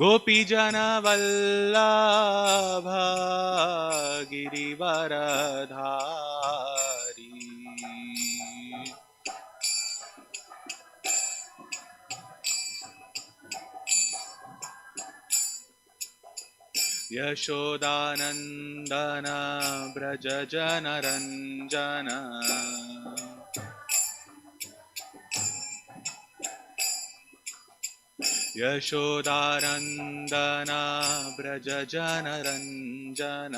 गोपीजन वल्लभ गिरिवरधारी यशोदानंदन ब्रज जनरंजन यशोदानंदन ब्रज जनरंजन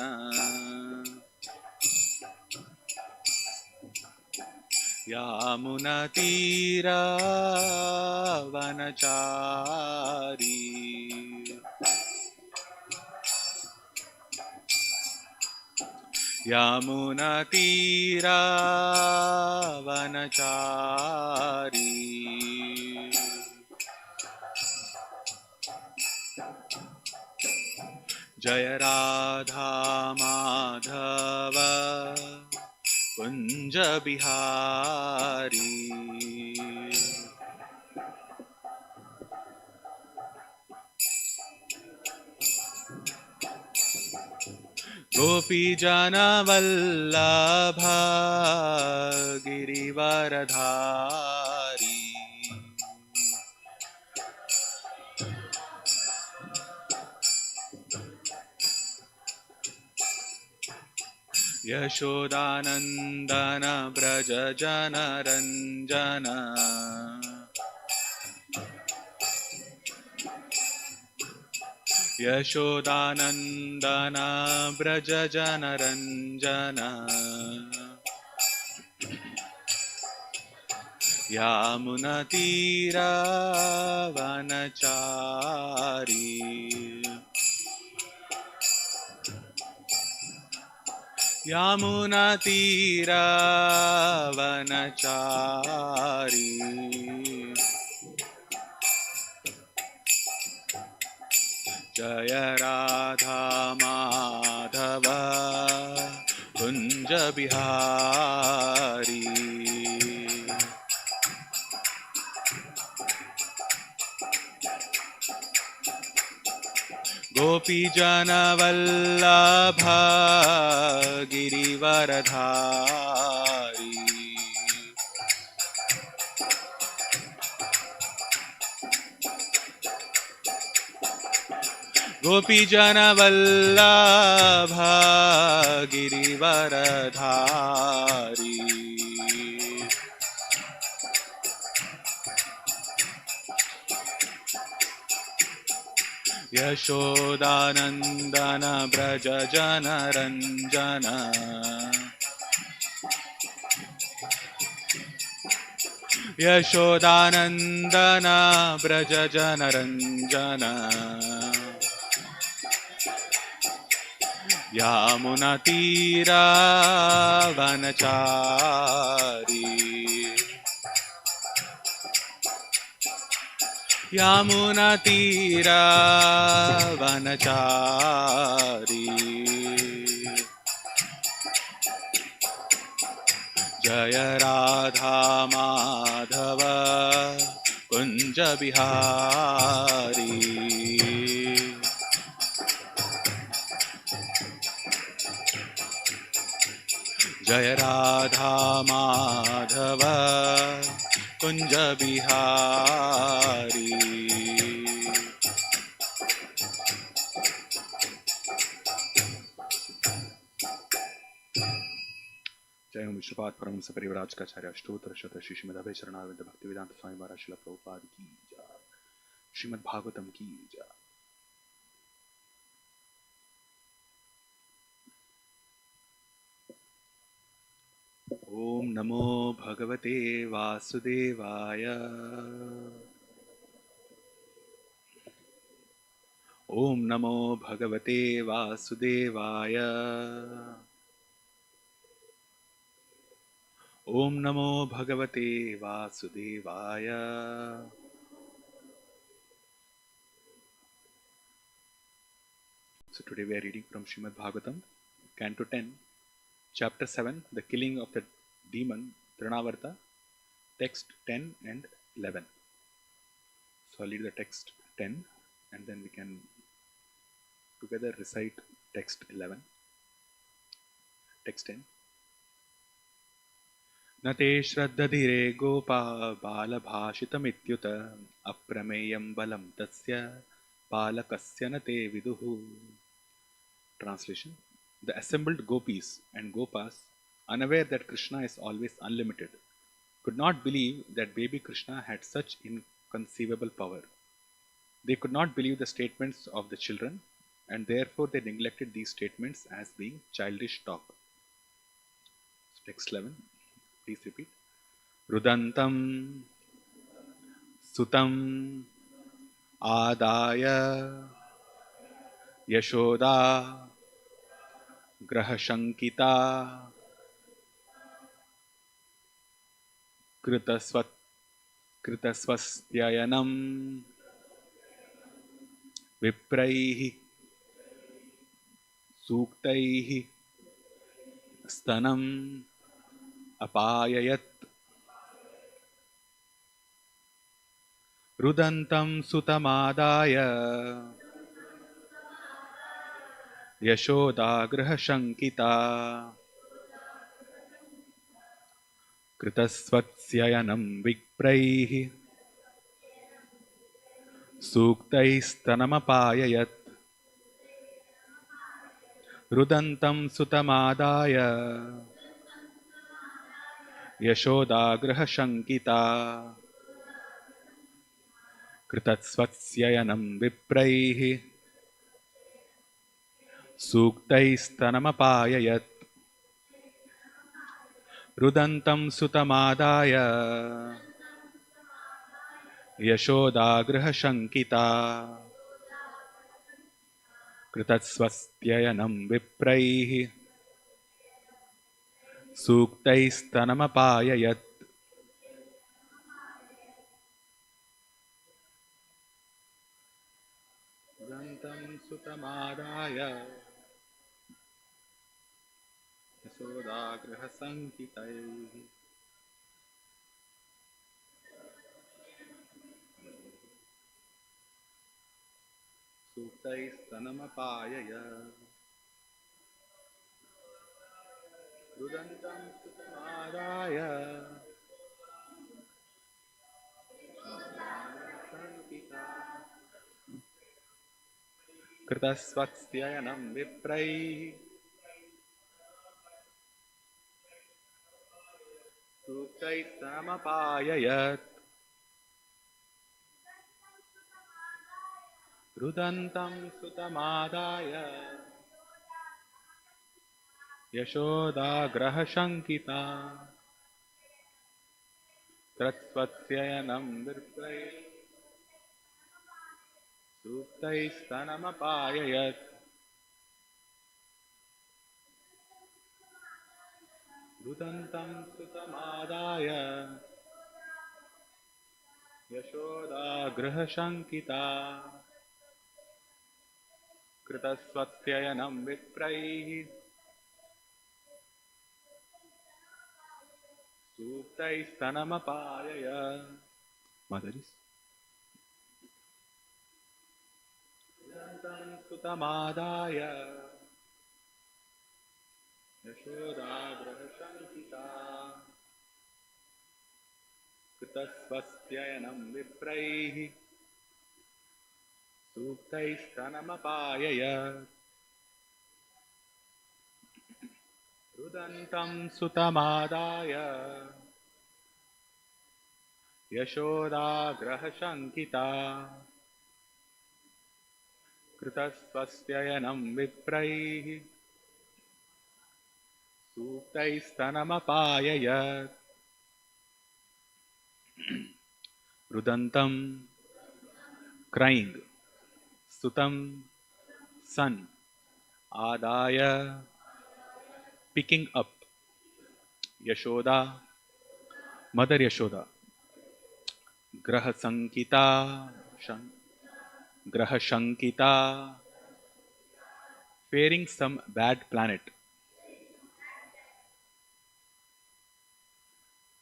यामुनतीरवनचारी यामुनतीरवनचारी जय राधा माधव कुंज बिहारी गोपीजन वल्लभ गिरिवरधारी यशोदानंदन ब्रज जनरंजन यशोदानंदन ब्रज जनरंजन यामुनतीरवनचारी यामुनतीरवनचारी जय राधा माधव कुंज बिहारी गोपीजन वल्लभ गिरिवरधारी गोपीजन वल्लभ गिरिवरधारी यशोदानंदन ब्रज जनरंजन यशोदानंदन ब्रज जनरंजन यामुनतीरवनचारी यामुनतीरवनचारी जय राधा माधव कुंज बिहारी जय राधा माधव कुंज बिहारी जय विष्णुपाद परमहंस परिव्राजकाचार्य अष्टोत्तर शत श्रीमद् अभय चरणारविंद भक्तिवेदांत स्वामी महाराज श्रील प्रभुपाद की जय। श्रीमद् भागवतम की जय। ओम नमो भगवते वासुदेवाय। ओम नमो भगवते वासुदेवाय। ओम नमो भगवते वासुदेवाय। So today we are reading from Srimad Bhagavatam, Canto 10, Chapter 7, the killing of the demon Trinavarta, text 10 and 11. So I'll read the text 10 and then we can together recite text 11, text 10. न ते श्रद्धधिरे गोपा बालभाषितमित्युत अप्रमेयं बलं तस्य बालकस्य न ते विदुः. Translation: The assembled gopis and gopas, unaware that Krishna is always unlimited, could not believe that baby Krishna had such inconceivable power. They could not believe the statements of the children, and therefore they neglected these statements as being childish talk. Text 11. Please repeat. Rudantam sutam adaya yashoda grahashankita kritasvastyayanam vipraihi suktaihi stanam apayayat. Rudantam sutamadaya yashoda grahashankita kritasvatyayanam vipraihi suktaistanamapayayat. Rudantam sutamadaya yashoda grahashankita kritasvatyayanam vipraihi suktaistanamapayayat. Rudantam sutamadaya yashoda grahashankita kritasvastyayanam vipraihi suktaistanamapayayat. Rudantam sutamadaya yashoda grahashankitaihi suktaistanamapayayat. Rudantam sutamadaya kritasvatyayanam vipraihi suktaistanamapayayat. Rudantam sutamadaya yashoda grahashankita kritasvatyayanam vipraihi suktaistanamapayayat. Rudantam sutamadaya yashoda grahashankita kritasvatyayanam vipraihi suktaistanamapayayat. Mataris. Rudantam sutamadaya yashoda grahashankita kritasvatyayanam vipraihi suktaistanamapayayat. Rudantam sutamadaya yashoda grahashankita kritasvatyayanam vipraihi suktaistanamapayayat. Rudantam, crying. Sutam, son. Adaya, picking up. Yashoda, Mother Yashoda. Grahasankita, Grahashankita, fearing some bad planet.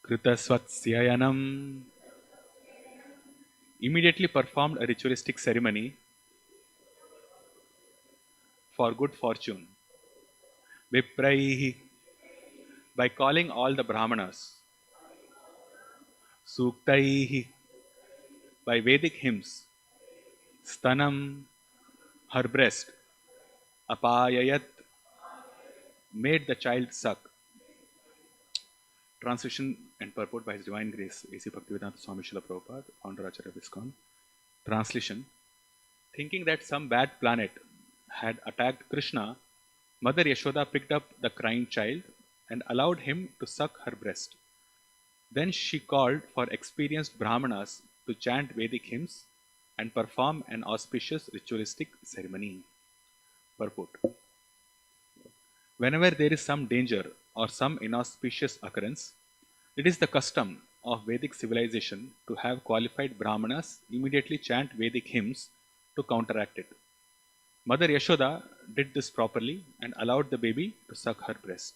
Kritasvatsyayanam, immediately performed a ritualistic ceremony for good fortune. Vipraihi, by calling all the Brahmanas. Suktaihi, by Vedic hymns. Stanam, her breast. Apayayat, made the child suck. Translation and purport by His Divine Grace, A.C. Bhaktivedanta Swami Srila Prabhupada, founder Acharya of ISKCON. Translation: thinking that some bad planet had attacked Krishna, Mother Yashoda picked up the crying child and allowed him to suck her breast. Then she called for experienced Brahmanas to chant Vedic hymns and perform an auspicious ritualistic ceremony. Purport: whenever there is some danger or some inauspicious occurrence, it is the custom of Vedic civilization to have qualified Brahmanas immediately chant Vedic hymns to counteract it. Mother Yashoda did this properly and allowed the baby to suck her breast.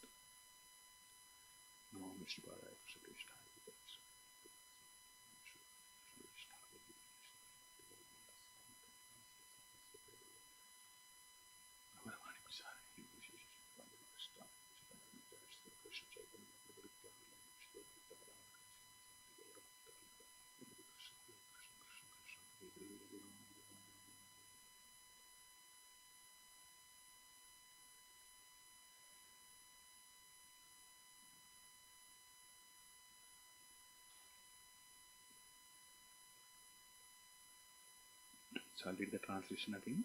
So I'll read the translation again.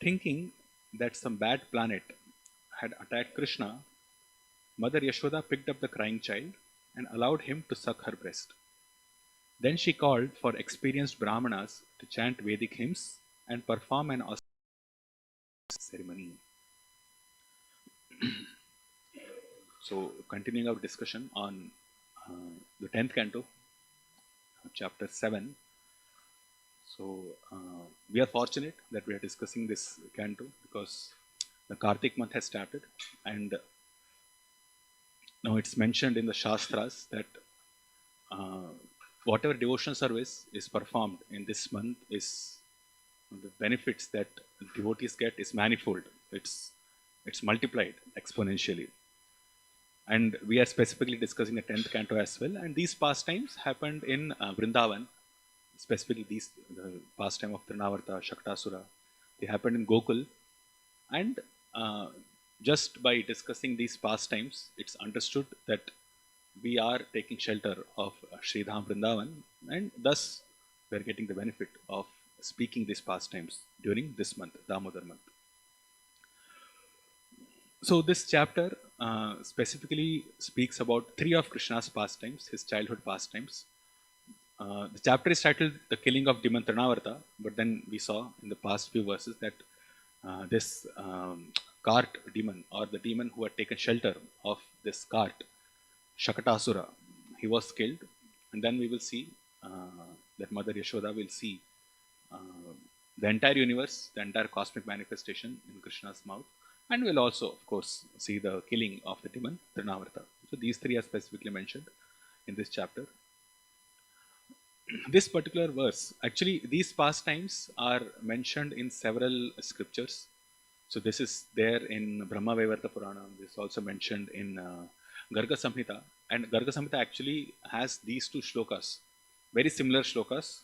Thinking that some bad planet had attacked Krishna, Mother Yashoda picked up the crying child and allowed him to suck her breast. Then she called for experienced Brahmanas to chant Vedic hymns and perform an auspicious ceremony. So, continuing our discussion on the 10th canto, chapter 7. So, we are fortunate that we are discussing this canto because the Kartik month has started, and now it's mentioned in the Shastras that whatever devotional service is performed in this month is the benefits that devotees get is manifold. It's multiplied exponentially. And we are specifically discussing the 10th canto as well. And these pastimes happened in Vrindavan, specifically the pastime of Trinavarta, Shaktasura. They happened in Gokul. And just by discussing these pastimes, it's understood that we are taking shelter of Sridham Vrindavan, and thus we are getting the benefit of speaking these pastimes during this month, Damodar month. So this chapter specifically speaks about three of Krishna's pastimes, his childhood pastimes. The chapter is titled The Killing of Demon Trinavarta, but then we saw in the past few verses that this cart demon, or the demon who had taken shelter of this cart, Shakatasura, he was killed, and then we will see that Mother Yashoda will see the entire universe, the entire cosmic manifestation in Krishna's mouth, and we'll also, of course, see the killing of the demon Trinavarta. So these three are specifically mentioned in this chapter. This particular verse, actually, these pastimes are mentioned in several scriptures. So this is there in Brahma Vaivarta Purana. This is also mentioned in Garga Samhita, and Garga Samhita actually has these two shlokas, very similar shlokas.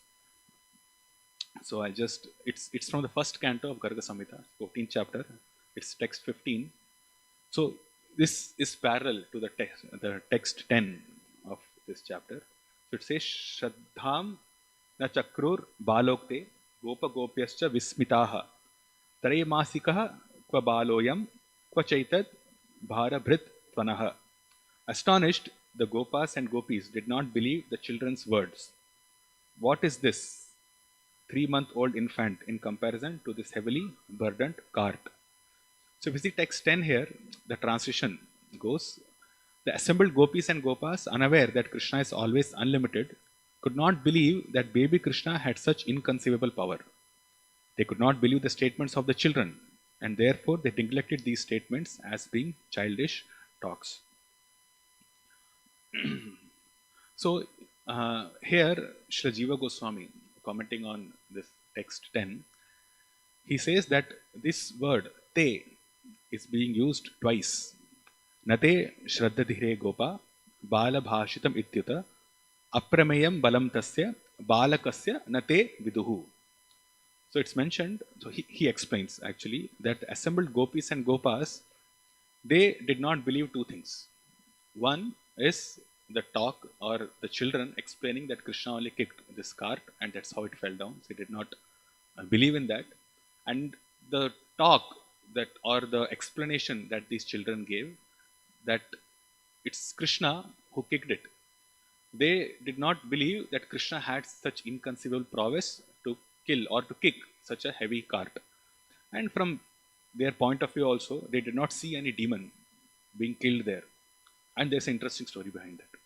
So it's from the first canto of Garga Samhita, 14th chapter. It's text 15. So this is parallel to the text 10 of this chapter. So it says, Shraddham na chakrur balokte gopa gopyascha vismitaha Traymasikaha kva baloyam kva chaitad bhara bhrit tvanaha. Astonished, the Gopas and Gopis did not believe the children's words. What is this 3-month-old infant in comparison to this heavily burdened cart? So if you see text 10 here, the translation goes, the assembled Gopis and Gopas, unaware that Krishna is always unlimited, could not believe that baby Krishna had such inconceivable power. They could not believe the statements of the children, and therefore they neglected these statements as being childish talks. So here Srila Jiva Goswami, commenting on this text 10, he says that this word te is being used twice. Nate shraddadhire gopa bala bhashitam ityuta aprameyam balam tasya balakasya nate viduhu. So it's mentioned, so he explains actually that the assembled gopis and gopas, they did not believe two things. One is the talk or the children explaining that Krishna only kicked this cart and that's how it fell down. So they did not believe in that. And the talk that or the explanation that these children gave that it's Krishna who kicked it. They did not believe that Krishna had such inconceivable prowess to kill or to kick such a heavy cart. And from their point of view also, they did not see any demon being killed there. And there's an interesting story behind that.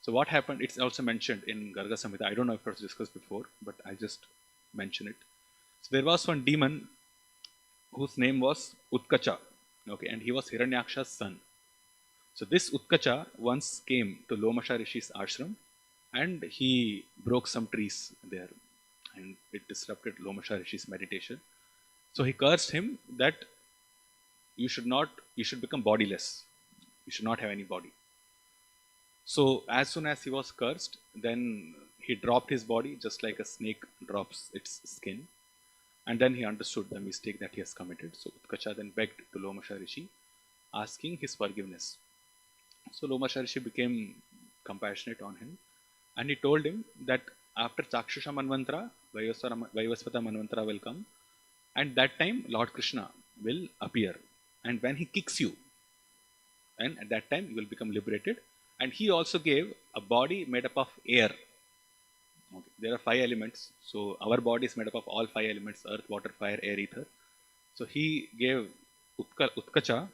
So what happened, it's also mentioned in Garga Samhita. I don't know if it was discussed before, but I just mention it. So there was one demon whose name was Utkacha. Okay, and he was Hiranyaksha's son. So this Utkacha once came to Lomasha Rishi's ashram and he broke some trees there and it disrupted Lomasha Rishi's meditation. So he cursed him that you should become bodiless. You should not have any body. So as soon as he was cursed, then he dropped his body just like a snake drops its skin. And then he understood the mistake that he has committed. So Utkacha then begged to Lomasha Rishi, asking his forgiveness. So Lomasha Rishi became compassionate on him and he told him that after Chakshusha Manvantara, Vaivasvata Manvantara will come and that time Lord Krishna will appear. And when he kicks you, and at that time you will become liberated. And he also gave a body made up of air. Okay. There are 5 elements. So our body is made up of all 5 elements: earth, water, fire, air, ether. So he gave Utkacha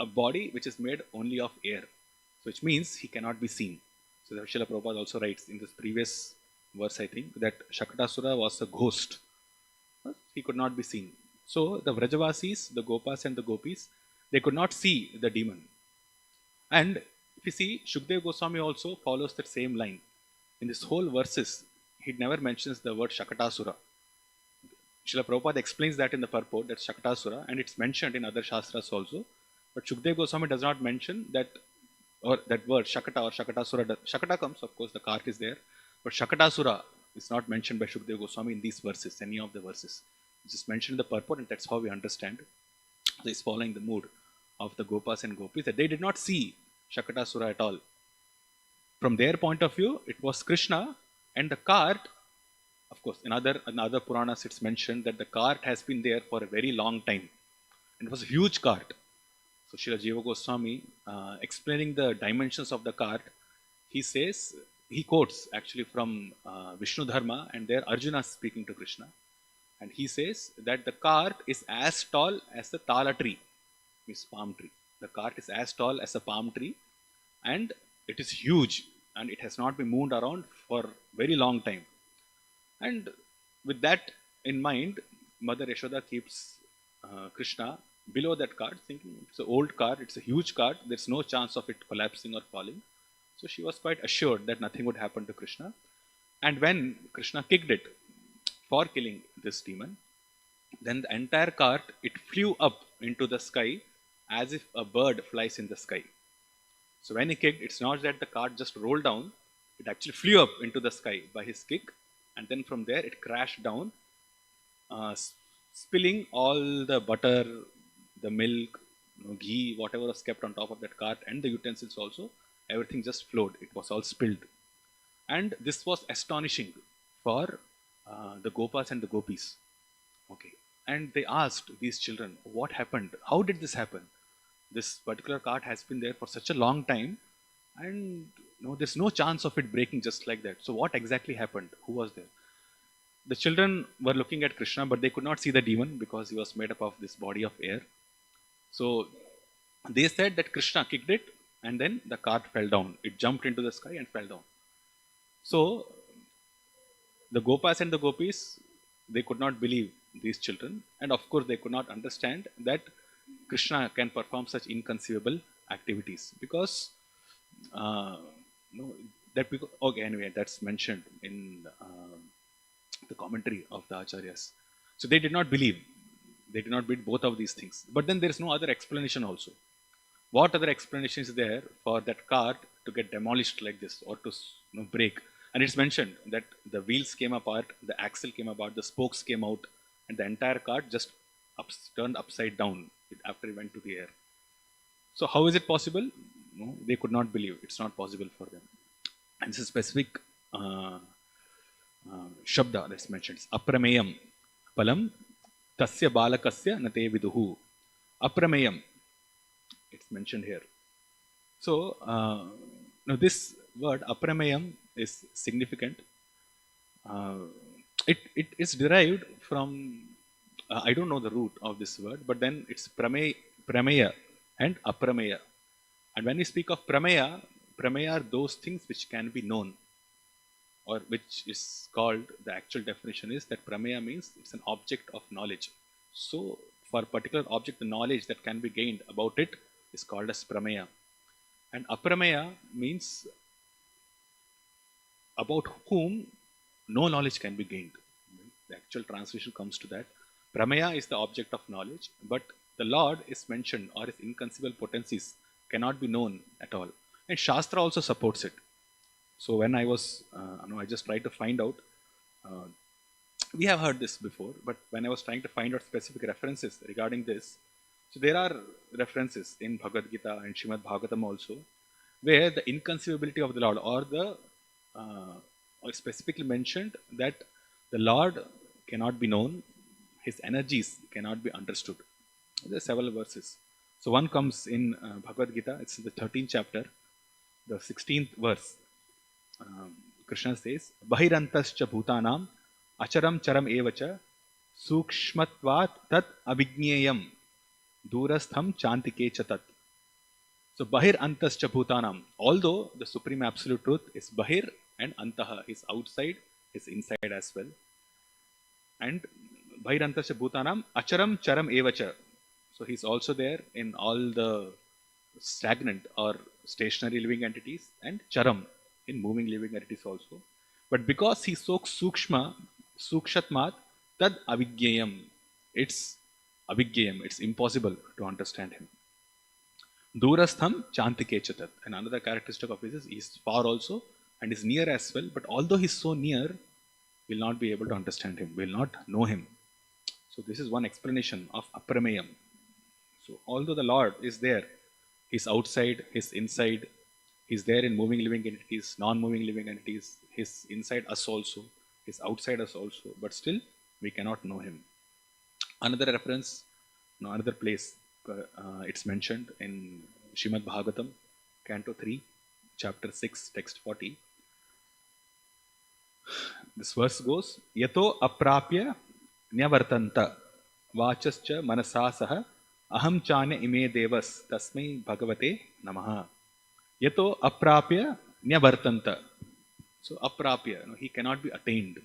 a body which is made only of air. So which means he cannot be seen. So the Srila Prabhupada also writes in this previous verse, I think, that Shakatasura was a ghost. He could not be seen. So the Vrajavasis, the Gopas and the Gopis, they could not see the demon. And if you see, Shukdev Goswami also follows that same line. In this whole verses, he never mentions the word Shakatasura. Srila Prabhupada explains that in the purport, that's Shakatasura, and it's mentioned in other Shastras also. But Shukdev Goswami does not mention that, or that word Shakata or Shakatasura. Shakata comes, of course, the cart is there, but Shakatasura is not mentioned by Shukdev Goswami in these verses, any of the verses. It's just mentioned in the purport, and that's how we understand. So he's following the mood of the Gopas and Gopis, that they did not see Shakatasura at all. From their point of view, it was Krishna, and the cart, of course, in other Puranas it's mentioned that the cart has been there for a very long time. And it was a huge cart. So Srila Jiva Goswami, explaining the dimensions of the cart, he says, he quotes actually from Vishnu Dharma, and there Arjuna is speaking to Krishna. And he says that the cart is as tall as the tala tree, means palm tree. The cart is as tall as a palm tree and it is huge and it has not been moved around for very long time. And with that in mind, Mother Yashoda keeps Krishna below that cart, thinking it's an old cart, it's a huge cart, there's no chance of it collapsing or falling. So she was quite assured that nothing would happen to Krishna. And when Krishna kicked it for killing this demon, then the entire cart, it flew up into the sky as if a bird flies in the sky. So when he kicked, it's not that the cart just rolled down, it actually flew up into the sky by his kick, and then from there it crashed down, spilling all the butter, the milk, ghee, whatever was kept on top of that cart, and the utensils also, everything just flowed. It was all spilled. And this was astonishing for the Gopas and the Gopis. Okay. And they asked these children, what happened? How did this happen? This particular cart has been there for such a long time, and there's no chance of it breaking just like that. So what exactly happened? Who was there? The children were looking at Krishna, but they could not see the demon because he was made up of this body of air. So they said that Krishna kicked it, and then the cart fell down. It jumped into the sky and fell down. So the Gopas and the Gopis, they could not believe these children, and of course they could not understand that Krishna can perform such inconceivable activities because okay, anyway, that's mentioned in the commentary of the Acharyas. So they did not believe. They did not believe both of these things. But then there is no other explanation also. What other explanation is there for that cart to get demolished like this or to break? And it's mentioned that the wheels came apart, the axle came apart, the spokes came out, and the entire cart just turned upside down after it went to the air. So how is it possible? No, they could not believe. It's not possible for them. And this is specific shabda that's mentioned. Aprameyam palam tasya balakasya nate viduhu. Aprameyam. It's mentioned here. So now this word aprameyam is significant. It is derived from I don't know the root of this word, but then it's prameya and aprameya. And when we speak of prameya, prameya are those things which can be known, or which is called, the actual definition is that prameya means it's an object of knowledge. So for a particular object, the knowledge that can be gained about it is called as prameya. And aprameya means about whom no knowledge can be gained. The actual translation comes to that. Prameya is the object of knowledge, but the Lord is mentioned, or his inconceivable potencies cannot be known at all. And Shastra also supports it. So when I was, I just tried to find out, we have heard this before, but when I was trying to find out specific references regarding this, so there are references in Bhagavad Gita and Srimad Bhagavatam also, where the inconceivability of the Lord, or specifically mentioned that the Lord cannot be known, his energies cannot be understood. There are several verses. So one comes in Bhagavad Gita, it's in the 13th chapter, the 16th verse. Krishna says, Bahirantascha bhutanam acharam charam evacha sukshmatvat tat avijñeyam durastham chantike chatat. So Bahir Antascha Bhutanam, although the Supreme Absolute Truth is Bahir and Antaha, his outside, his inside as well. And Bahir Antascha Bhutanam, Acharam Charam Evacha. So he's also there in all the stagnant or stationary living entities, and Charam in moving living entities also. But because he's so Sukshma, Sukshatmat, Tad Avijñeyam, it's Avijñeyam, it's impossible to understand him. Durastham Chantike Chatat. And another characteristic of his is he's far also and is near as well. But although he's so near, we'll not be able to understand him. We'll not know him. So this is one explanation of Aprameyam. So although the Lord is there, he's outside, he's inside, he's there in moving living entities, non-moving living entities, he's inside us also, he's outside us also, but still we cannot know him. Another reference, another place, it's mentioned in Srimad Bhagavatam, Canto 3, Chapter 6, Text 40. This verse goes, Yato aprapya nyavartanta vachascha manasasaha aham chane ime devas tasmai bhagavate namaha. Yato aprapya nyavartanta. So aprapya, he cannot be attained.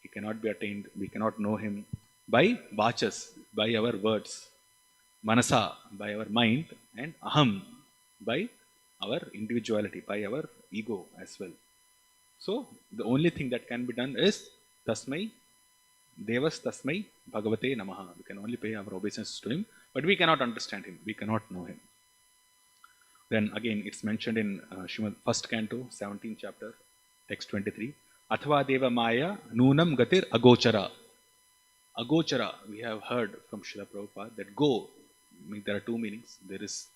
He cannot be attained. We cannot know him by vachas, by our words. Manasa, by our mind, and aham, by our individuality, by our ego as well. So the only thing that can be done is tasmai, devas tasmai bhagavate namaha. We can only pay our obeisance to him, but we cannot understand him. We cannot know him. Then again, it's mentioned in Srimad first canto, 17th chapter, text 23. Athva deva maya nunam gatir agochara. Agochara, we have heard from Srila Prabhupada that go, there are two meanings. There is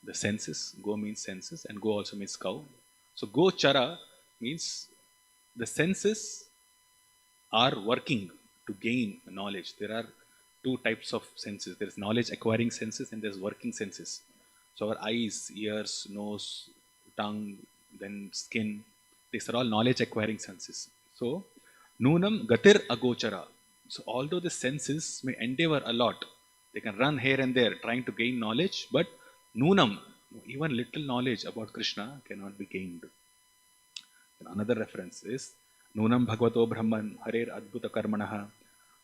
the senses, go means senses, and go also means cow. So gochara means the senses are working to gain knowledge. There are two types of senses. There is knowledge acquiring senses and there is working senses. So our eyes, ears, nose, tongue, then skin, these are all knowledge acquiring senses. So nunam gatir agochara. So although the senses may endeavor a lot, they can run here and there trying to gain knowledge, but nunam, even little knowledge about Krishna cannot be gained. And another reference is nunam bhagavato brahman harer adbhuta karmanaha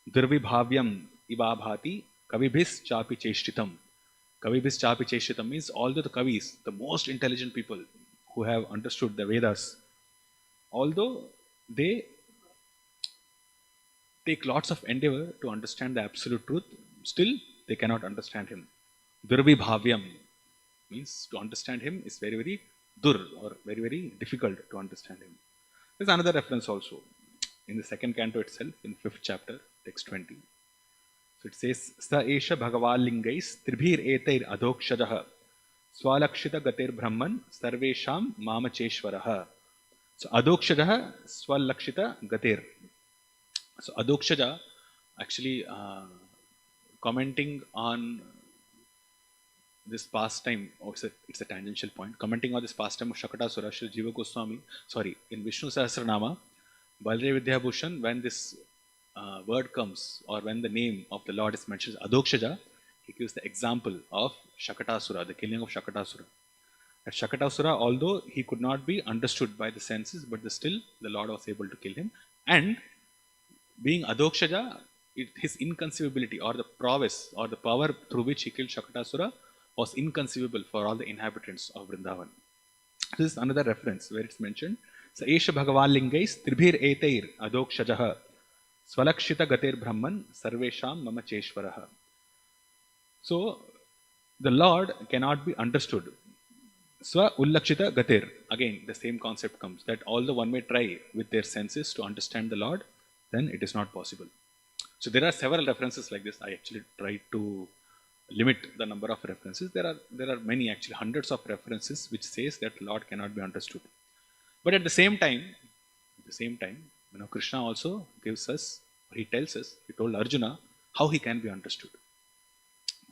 durvibhavyam ibabhati kavibhis chapi cheshtitam. Kavibhis chapi cheshtitam means although the kavis, the most intelligent people who have understood the Vedas, although they take lots of endeavor to understand the absolute truth, still they cannot understand him. Durvibhavyam means to understand him is very, very dur or very, very difficult to understand him. There's another reference also in the second canto itself, in 5th chapter, text 20. So it says, Sa Esha Bhagavalingais Tribhir Etair Adhokshajah Swalakshita Gatir Brahman Sarvesham Mamacheshwaraha. So Adhokshajah Swalakshita Gatir. So Adhokshaja actually commenting on this pastime, it's a tangential point, commenting on this pastime of Shakatasura, Sri Jiva Goswami, in Vishnu Sahasranama, Baldev Vidyabhushan, when this word comes, or when the name of the Lord is mentioned, Adhokshaja, he gives the example of Shakatasura, the killing of Shakatasura. At Shakatasura, although he could not be understood by the senses, but still the Lord was able to kill him. And being Adhokshaja, his inconceivability or the prowess or the power through which he killed Shakatasura was inconceivable for all the inhabitants of Vrindavan. This is another reference where it's mentioned, Sa Esha Bhagavalingais Tribhir Etair Adhokshajaha Swalakshita Gatir Brahman Sarvesham Mama Cheshwaraha. So, the Lord cannot be understood. Swa Ullakshita Gatir. Again, the same concept comes, that although one may try with their senses to understand the Lord, then it is not possible. So there are several references like this. I actually tried to limit the number of references. There are many, actually hundreds of references which says that Lord cannot be understood. But at the same time, Krishna also gives us, he tells us, he told Arjuna how he can be understood.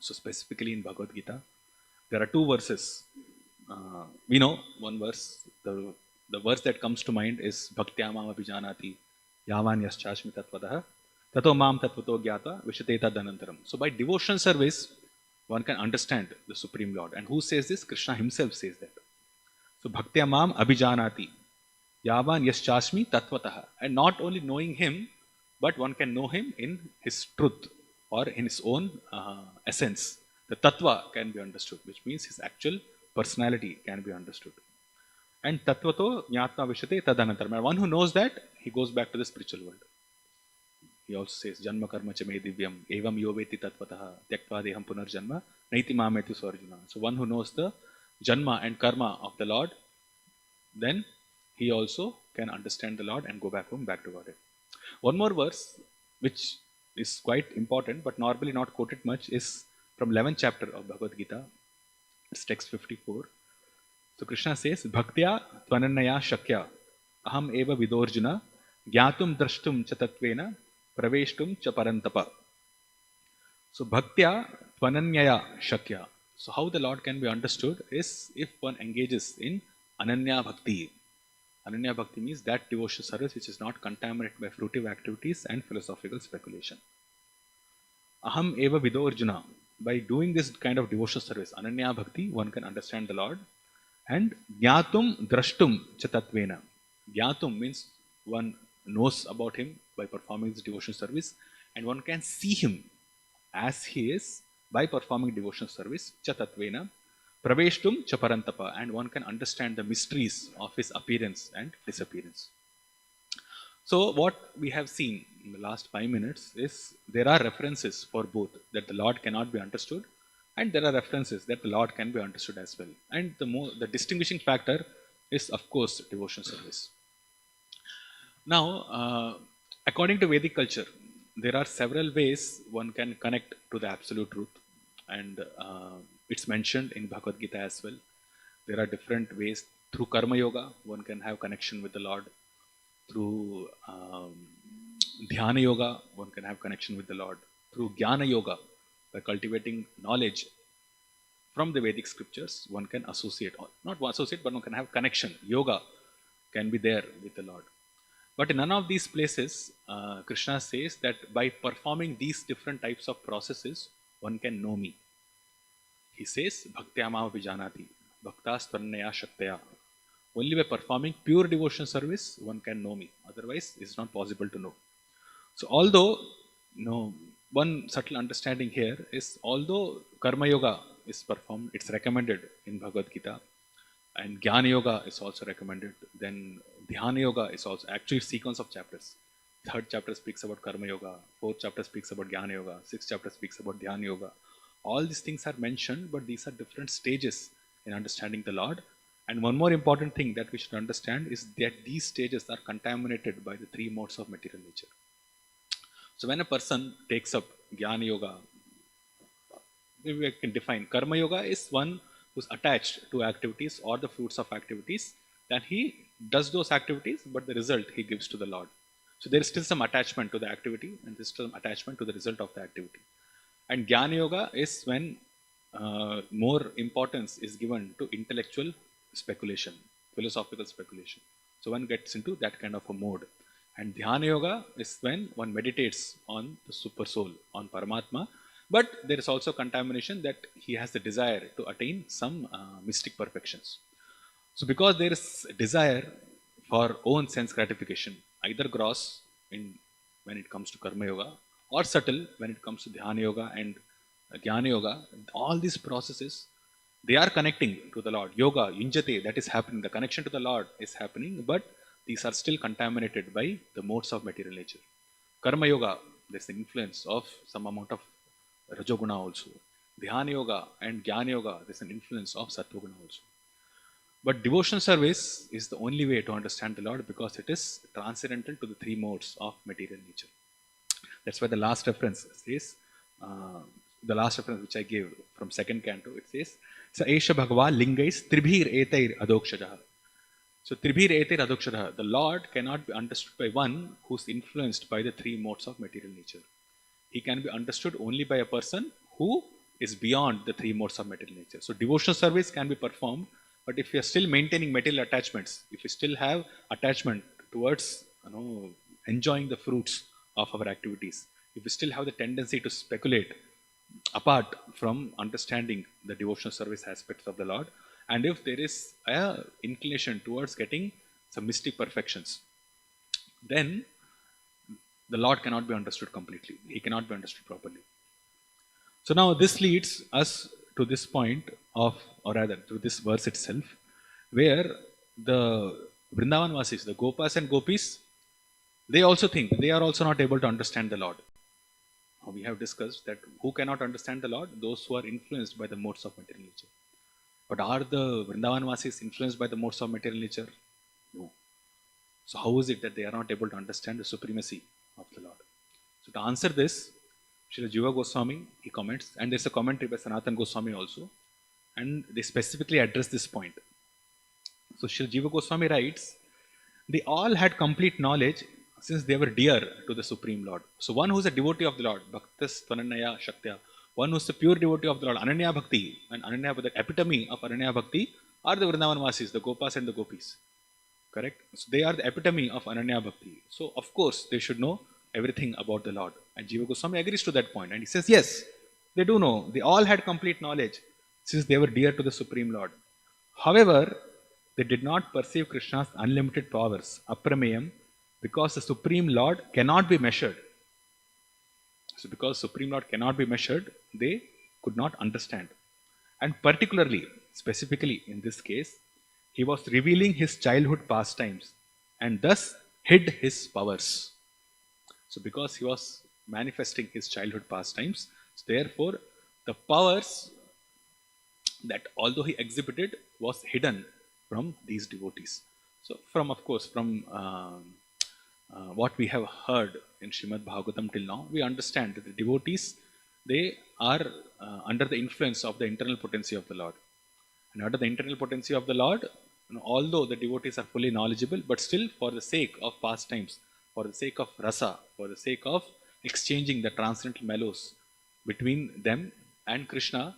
So specifically in Bhagavad Gita, there are two verses. We know one verse. The verse that comes to mind is Bhaktyamam Abhijanati Yavan Yaschashmi Tatvataha Tato Mam Tatvato Gyata Vishateta Dhanantaram. So by devotion service, one can understand the Supreme Lord. And who says this? Krishna himself says that. So Bhaktyamam Abhijanati Yavan Yaschashmi Tatvataha. And not only knowing him, but one can know him in his truth or in his own essence. The Tattva can be understood, which means his actual personality can be understood. And Tattvato Jnatva Vishate Tadanantaram. One who knows that, he goes back to the spiritual world. He also says, Janma Karma Chame Divyam, Evam Yoveti Tatvataha, Tyaktva Deham Punarjanma, Naiti Mametu Swarjuna. So one who knows the Janma and Karma of the Lord, then he also can understand the Lord and go back home, back to Godhead. One more verse, which is quite important, but normally not quoted much, is from 11th chapter of Bhagavad Gita. It's text 54. So Krishna says, Bhaktya Tvanannaya Shakya Aham Eva Vidorjuna Gyatum Drashtum Cha Tatvena Praveshtum Cha Parantapa. So Bhaktya Tvanannaya Shakya. So how the Lord can be understood is if one engages in Ananya Bhakti. Ananya Bhakti means that devotional service which is not contaminated by fruitive activities and philosophical speculation. Aham Eva Vidorjuna. By doing this kind of devotional service, Ananya Bhakti, one can understand the Lord. And Gyatum Drashtum Chatatvena. Gyatum means one knows about him by performing this devotional service, and one can see him as he is by performing devotional service, Chatatvena. Praveshtum Chaparantapa, and one can understand the mysteries of his appearance and disappearance. So what we have seen in the last 5 minutes is there are references for both, that the Lord cannot be understood, and there are references that the Lord can be understood as well. And the distinguishing factor is, of course, devotional service. Now, according to Vedic culture, there are several ways one can connect to the absolute truth, and it's mentioned in Bhagavad Gita as well. There are different ways. Through Karma Yoga, one can have connection with the Lord. Through Dhyana Yoga, one can have connection with the Lord. Through Jnana Yoga, by cultivating knowledge from the Vedic scriptures, one can associate, or not associate, but one can have connection. Yoga can be there with the Lord. But in none of these places, Krishna says that by performing these different types of processes, one can know me. He says, Bhaktyama Vijanati, Bhaktas Tvarnaya Shaktaya. Only by performing pure devotion service, one can know me. Otherwise, it's not possible to know. So, although, one subtle understanding here is, although Karma Yoga is performed, it's recommended in Bhagavad Gita, and Jnana Yoga is also recommended, then Dhyana Yoga is also, actually sequence of chapters. Third chapter speaks about Karma Yoga. Fourth chapter speaks about Jnana Yoga. Sixth chapter speaks about Dhyana Yoga. All these things are mentioned, but these are different stages in understanding the Lord. And one more important thing that we should understand is that these stages are contaminated by the three modes of material nature. So when a person takes up Jnana Yoga, maybe I can define Karma Yoga is one who's attached to activities or the fruits of activities, that he does those activities, but the result he gives to the Lord. So there is still some attachment to the activity and there's still some attachment to the result of the activity. And Jnana Yoga is when more importance is given to intellectual speculation, philosophical speculation. So one gets into that kind of a mode. And Dhyana Yoga is when one meditates on the super soul, on Paramatma, but there is also contamination that he has the desire to attain some mystic perfections. So because there is desire for own sense gratification, either gross in when it comes to Karma Yoga or subtle when it comes to Dhyana Yoga and Jnana Yoga, all these processes, they are connecting to the Lord. Yoga, Yunjate, that is happening. The connection to the Lord is happening, but these are still contaminated by the modes of material nature. Karma Yoga, there's the influence of some amount of Rajoguna also. Dhyana Yoga and Jnana Yoga, there's an influence of Sattvaguna also. But devotional service is the only way to understand the Lord because it is transcendental to the three modes of material nature. That's why the last reference says, the last reference which I gave from second canto, it says, Sa Esha Bhagava Lingais Tribhir Etair Adokshajaha. So Tribhir Etair Adokshajaha, the Lord cannot be understood by one who's influenced by the three modes of material nature. He can be understood only by a person who is beyond the three modes of material nature. So devotional service can be performed, but if you are still maintaining material attachments, if you still have attachment towards enjoying the fruits of our activities, if we still have the tendency to speculate apart from understanding the devotional service aspects of the Lord, and if there is a inclination towards getting some mystic perfections, then the Lord cannot be understood completely. He cannot be understood properly. So now this leads us to this point of, or rather to this verse itself, where the Vrindavan Vasis, the Gopas and Gopis, they also think, they are also not able to understand the Lord. We have discussed that who cannot understand the Lord? Those who are influenced by the modes of material nature. But are the Vrindavan Vasis influenced by the modes of material nature? No. So how is it that they are not able to understand the supremacy of the Lord? So to answer this, Srila Jiva Goswami, he comments, and there's a commentary by Sanatana Goswami also, and they specifically address this point. So Srila Jiva Goswami writes, they all had complete knowledge since they were dear to the Supreme Lord. So one who is a devotee of the Lord, Bhaktas Tvananaya Shaktya, one who is a pure devotee of the Lord, Ananya Bhakti, and Ananya, the epitome of Ananya Bhakti are the Vrindavan Vasis, the Gopas and the Gopis. Correct? So they are the epitome of Ananya Bhakti. So of course they should know everything about the Lord. And Jiva Goswami agrees to that point. And he says, yes, they do know. They all had complete knowledge since they were dear to the Supreme Lord. However, they did not perceive Krishna's unlimited powers, aprameyam, because the Supreme Lord cannot be measured. So because Supreme Lord cannot be measured, they could not understand. And particularly, specifically in this case, he was revealing his childhood pastimes and thus hid his powers. So because he was manifesting his childhood pastimes, so therefore the powers that although he exhibited was hidden from these devotees. So from, of course, from what we have heard in Srimad Bhagavatam till now, we understand that the devotees, they are under the influence of the internal potency of the Lord. And under the internal potency of the Lord, although the devotees are fully knowledgeable, but still for the sake of pastimes, for the sake of rasa, for the sake of exchanging the transcendental mellows between them and Krishna,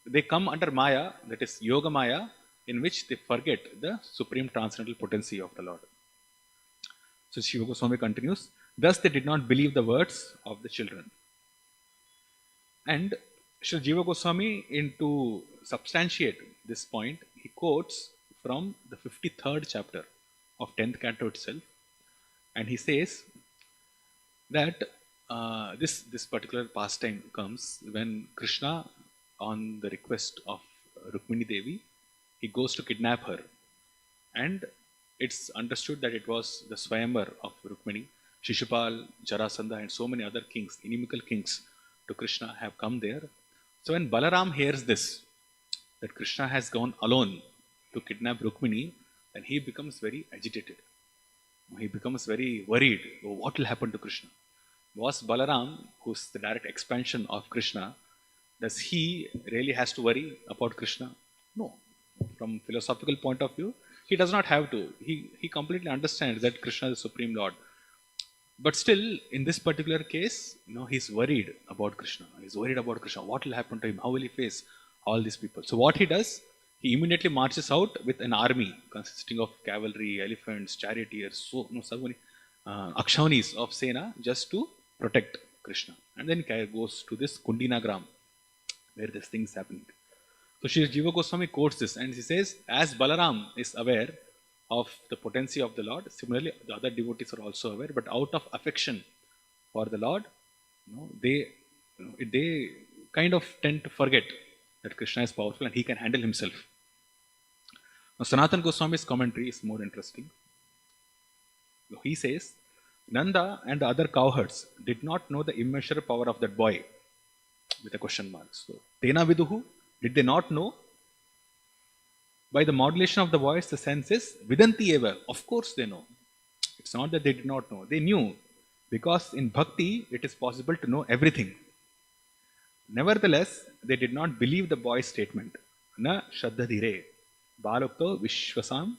they come under Maya, that is Yoga Maya, in which they forget the supreme transcendental potency of the Lord. So Shiva Goswami continues, thus they did not believe the words of the children. And Sri Jiva Goswami, to substantiate this point, he quotes from the 53rd chapter of 10th canto itself, and he says that this particular pastime comes when Krishna, on the request of Rukmini Devi, he goes to kidnap her, and it's understood that it was the Swayamvar of Rukmini, Shishupal, Jarasandha, and so many other kings, inimical kings to Krishna have come there. So when Balaram hears this, that Krishna has gone alone to kidnap Rukmini, then he becomes very agitated. He becomes very worried. Oh, what will happen to Krishna? Was Balaram, who's the direct expansion of Krishna, does he really has to worry about Krishna? No. From philosophical point of view, he does not have to. He completely understands that Krishna is the Supreme Lord. But still, in this particular case, he's worried about Krishna. He's worried about Krishna. What will happen to him? How will he face all these people? So what he does, he immediately marches out with an army consisting of cavalry, elephants, charioteers, so many akshaunis of Sena just to protect Krishna. And then he goes to this Kundinagram, where this thing is happening. So Sri Jiva Goswami quotes this and he says, as Balaram is aware of the potency of the Lord, similarly the other devotees are also aware, but out of affection for the Lord, they kind of tend to forget that Krishna is powerful and he can handle himself. Now Sanatana Goswami's commentary is more interesting. He says, Nanda and the other cowherds did not know the immeasurable power of that boy, with a question mark. So, Tena Viduhu, did they not know? By the modulation of the voice, the sense is Vidanti eva. Of course they know. It's not that they did not know. They knew. Because in bhakti, it is possible to know everything. Nevertheless, they did not believe the boy's statement. Na shraddhadhire. Balukto vishwasam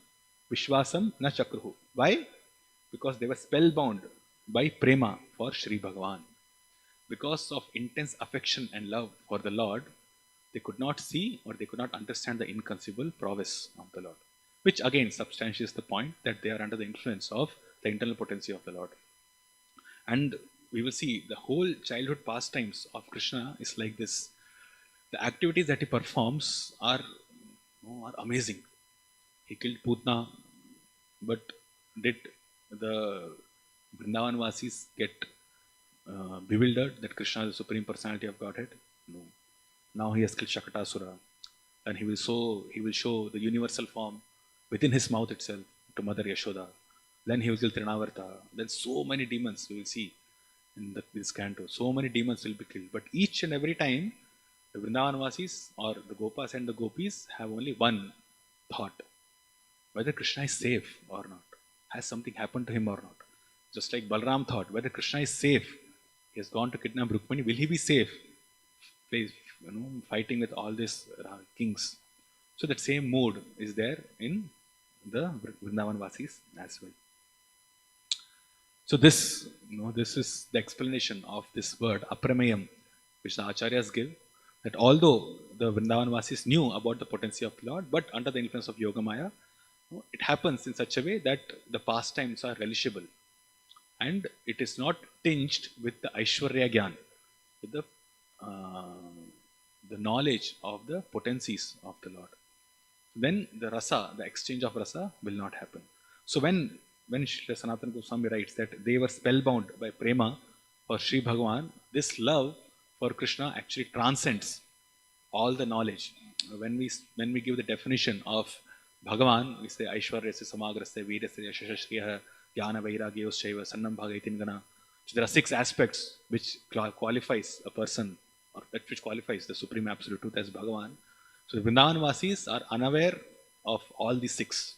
na chakruhu. Why? Because they were spellbound by prema for Sri Bhagavan. Because of intense affection and love for the Lord, they could not see or they could not understand the inconceivable prowess of the Lord. Which again substantiates the point that they are under the influence of the internal potency of the Lord. And we will see the whole childhood pastimes of Krishna is like this. The activities that he performs are amazing. He killed Putna, but did the Vrindavan Vasis get bewildered that Krishna is the Supreme Personality of Godhead? No. Now he has killed Shakatasura, and he will show the universal form within his mouth itself to Mother Yashoda. Then he will kill Trinavarta. Then so many demons we will see in this canto. So many demons will be killed. But each and every time, the Vrindavan Vasis or the Gopas and the Gopis have only one thought: whether Krishna is safe or not. Has something happened to him or not? Just like Balram thought, whether Krishna is safe. He has gone to kidnap Rukmini. Will he be safe? Fighting with all these kings. So that same mood is there in the Vrindavan Vasis as well. So this is the explanation of this word apramayam, which the acharyas give. That although the Vrindavan Vasis knew about the potency of the Lord, but under the influence of Yogamaya, it happens in such a way that the pastimes are relishable, and it is not tinged with the Aishwarya Gyan, with the knowledge of the potencies of the Lord. Then the rasa, the exchange of rasa, will not happen. So when Sri Sanatana Goswami writes that they were spellbound by prema for Sri Bhagavan, this love for Krishna actually transcends all the knowledge. When we give the definition of Bhagavan, we say Aishwaryasya Samagrasya Veerasya Yashashashriya Jnana Vairagyosshaiva Sannam Bhagaitingana. So there are 6 aspects which qualifies a person, or that which qualifies the Supreme Absolute Truth as Bhagavan. So the Vrindavan Vasis are unaware of all these 6.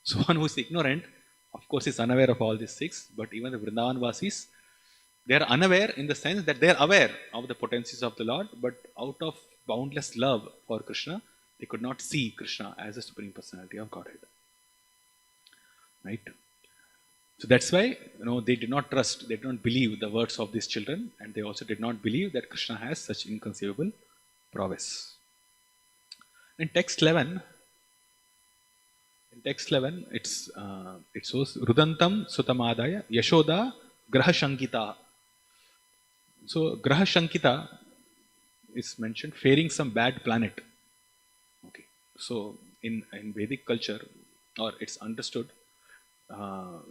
So one who is ignorant, of course, is unaware of all these 6, but even the Vrindavan Vasis, they are unaware in the sense that they are aware of the potencies of the Lord, but out of boundless love for Krishna, they could not see Krishna as a Supreme Personality of Godhead. Right? So that's why they did not trust, they did not believe the words of these children, and they also did not believe that Krishna has such inconceivable prowess. In text 11, it shows Rudantam Sutamadaya Yashoda Graha Shankita. So Graha Shankita is mentioned fearing some bad planet. Okay. So in Vedic culture, or it's understood, Prabhupada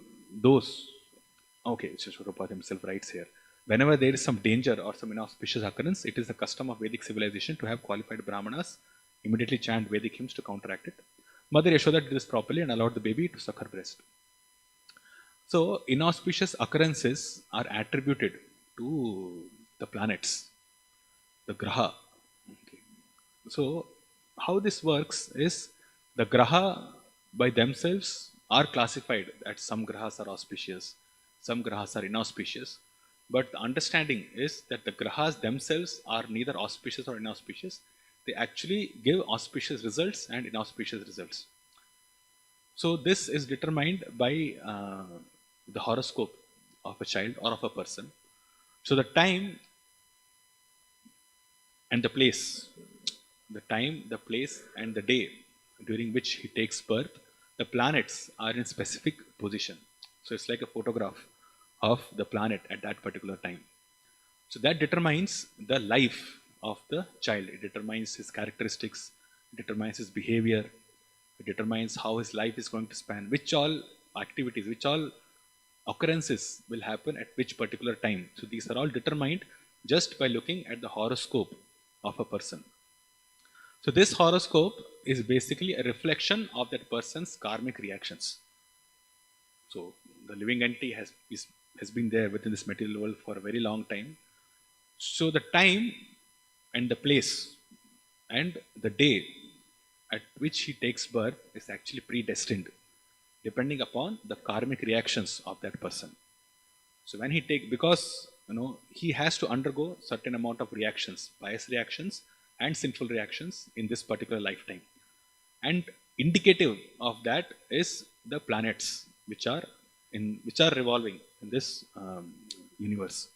himself writes here, whenever there is some danger or some inauspicious occurrence, it is the custom of Vedic civilization to have qualified Brahmanas immediately chant Vedic hymns to counteract it. Mother Yashoda did this properly and allowed the baby to suck her breast. So, inauspicious occurrences are attributed to the planets, the graha. Okay. So, how this works is the graha by themselves are classified that some grahas are auspicious, some grahas are inauspicious. But the understanding is that the grahas themselves are neither auspicious or inauspicious. They actually give auspicious results and inauspicious results. So this is determined by the horoscope of a child or of a person. So the time and the time, the place, and the day during which he takes birth, the planets are in specific position. So it's like a photograph of the planet at that particular time. So that determines the life of the child. It determines his characteristics, it determines his behavior, it determines how his life is going to span, which all activities, which all occurrences will happen at which particular time. So these are all determined just by looking at the horoscope of a person. So this horoscope is basically a reflection of that person's karmic reactions. So the living entity has been there within this material world for a very long time. So the time and the place and the day at which he takes birth is actually predestined, depending upon the karmic reactions of that person. So when because he has to undergo certain amount of reactions, pious reactions and sinful reactions in this particular lifetime. And indicative of that is the planets which are revolving in this universe.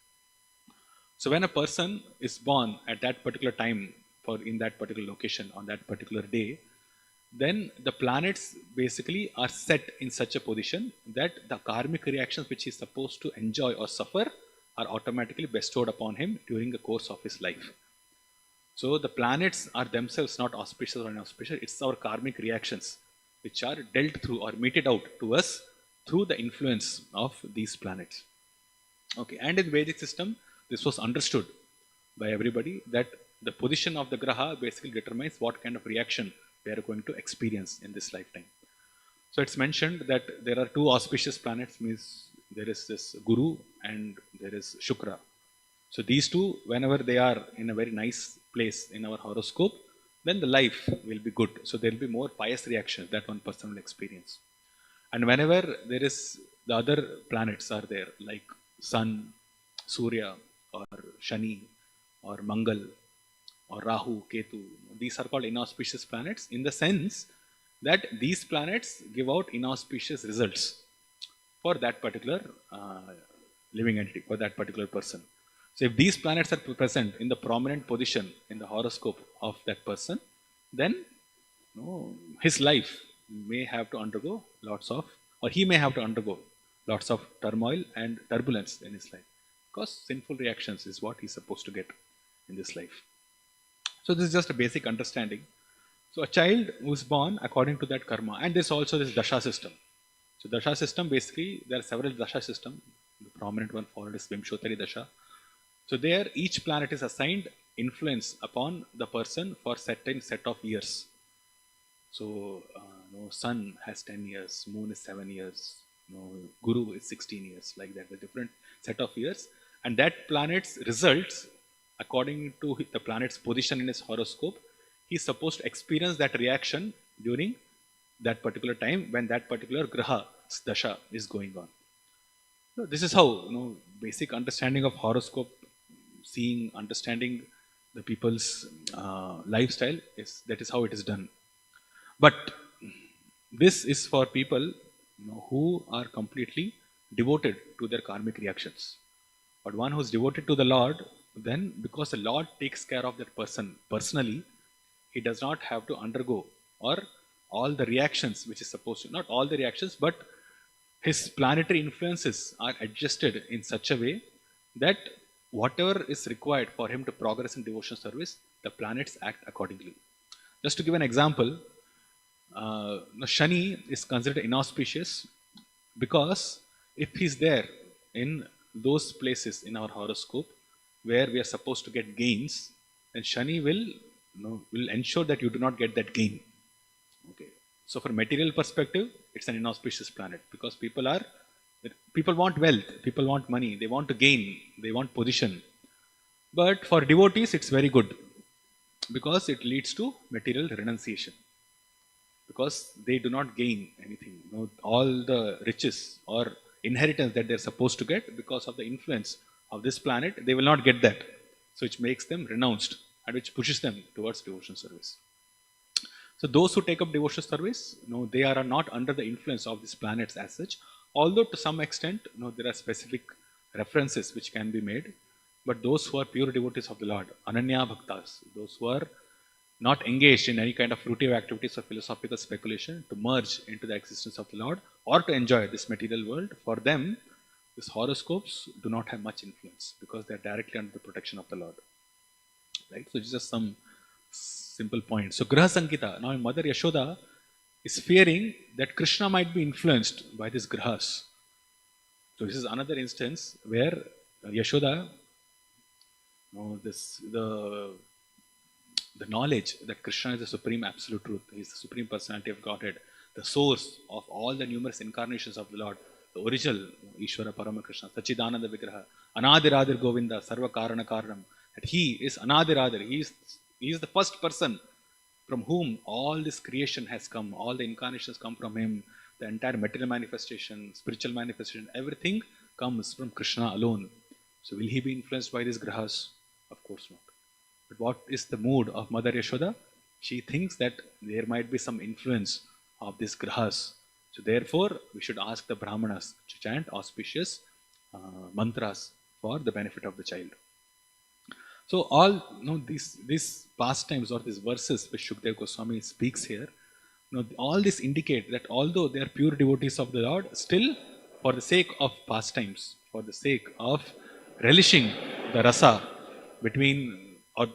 So when a person is born at that particular time for in that particular location on that particular day, then the planets basically are set in such a position that the karmic reactions which he is supposed to enjoy or suffer are automatically bestowed upon him during the course of his life. So the planets are themselves not auspicious or inauspicious, it's our karmic reactions which are dealt through or meted out to us through the influence of these planets. Okay, and in Vedic system, this was understood by everybody that the position of the graha basically determines what kind of reaction we are going to experience in this lifetime. So it's mentioned that there are two auspicious planets, means there is this Guru and there is Shukra. So these two, whenever they are in a very nice place in our horoscope, then the life will be good. So there will be more pious reactions that one person will experience. And whenever there is the other planets are there, like Sun, Surya, or Shani, or Mangal, or Rahu, Ketu, these are called inauspicious planets in the sense that these planets give out inauspicious results for that particular living entity, for that particular person. So if these planets are present in the prominent position in the horoscope of that person, then his life may have to undergo lots of, or he may have to undergo lots of turmoil and turbulence in his life, because sinful reactions is what he's supposed to get in this life. So this is just a basic understanding. So a child who is born according to that karma, and there's also this dasha system. So dasha system, basically there are several dasha system. The prominent one followed is Vimshottari dasha. So there each planet is assigned influence upon the person for certain set of years. So sun has 10 years, moon is 7 years, Guru is 16 years, like that, the different set of years. And that planet's results, according to the planet's position in his horoscope, he is supposed to experience that reaction during that particular time when that particular graha dasha is going on. So this is how basic understanding of horoscope, seeing, understanding the people's lifestyle is. That is how it is done. But this is for people who are completely devoted to their karmic reactions. But one who is devoted to the Lord, then because the Lord takes care of that person personally, he does not have to undergo or all the reactions which is supposed to, not all the reactions, but his planetary influences are adjusted in such a way that whatever is required for him to progress in devotional service, the planets act accordingly. Just to give an example, Shani is considered inauspicious because if he's there in those places in our horoscope where we are supposed to get gains, then Shani will ensure that you do not get that gain. Okay. So for material perspective, it's an inauspicious planet because people want wealth, people want money, they want to gain, they want position. But for devotees, it's very good because it leads to material renunciation. Because they do not gain anything. All the riches or inheritance that they're supposed to get because of the influence of this planet, they will not get that. So which makes them renounced and which pushes them towards devotion service. So those who take up devotional service, they are not under the influence of these planets as such. Although to some extent, there are specific references which can be made. But those who are pure devotees of the Lord, Ananya Bhaktas, those who are not engaged in any kind of fruitive activities or philosophical speculation to merge into the existence of the Lord or to enjoy this material world, for them, these horoscopes do not have much influence because they are directly under the protection of the Lord. Right? So just some simple points. So Graha Sankita, now Mother Yashoda is fearing that Krishna might be influenced by these grahas. So this is another instance where Yashoda, the knowledge that Krishna is the supreme absolute truth, he is the supreme personality of Godhead, the source of all the numerous incarnations of the Lord, the original Ishvara Parama Krishna, Sachidananda Vigraha, Anadiradir Govinda, Sarva Karana Karanam, that he is Anadiradir, he is the first person from whom all this creation has come, all the incarnations come from him, the entire material manifestation, spiritual manifestation, everything comes from Krishna alone. So will he be influenced by these grahas? Of course not. But what is the mood of Mother Yashoda? She thinks that there might be some influence of these grahas. So therefore, we should ask the Brahmanas to chant auspicious mantras for the benefit of the child. So all these pastimes or these verses which Shukdev Goswami speaks here, all this indicate that although they are pure devotees of the Lord, still for the sake of pastimes, for the sake of relishing the rasa between, or